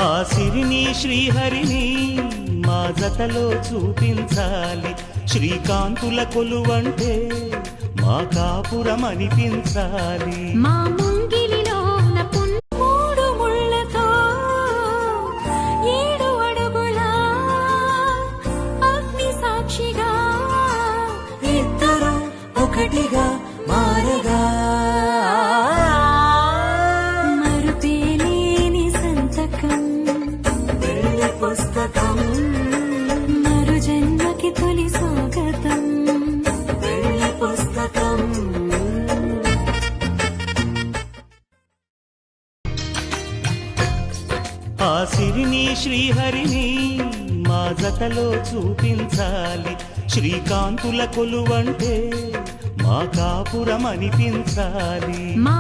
ఆ సిరిని శ్రీహరిని మా జతలో చూపించాలి. శ్రీకాంతుల కొలువంటే మా కాపురం అనిపించాలి. మా ముంగిలిలో మూడు ముళ్ళతో 7 అడుగుల అగ్ని సాక్షిగా ఇద్దరు ఒకటిగా మారగా మరుపేలేని సంతకం పెళ్లి పుస్తకం మరు జన్మకి తొలి స్వాగతం పెళ్లి పుస్తకం. ఆ సిరిని శ్రీహరిని మా జతలో చూపించాలి. శ్రీకాంతుల కొలువంటే మా కాపురం అనిపించాలి. మా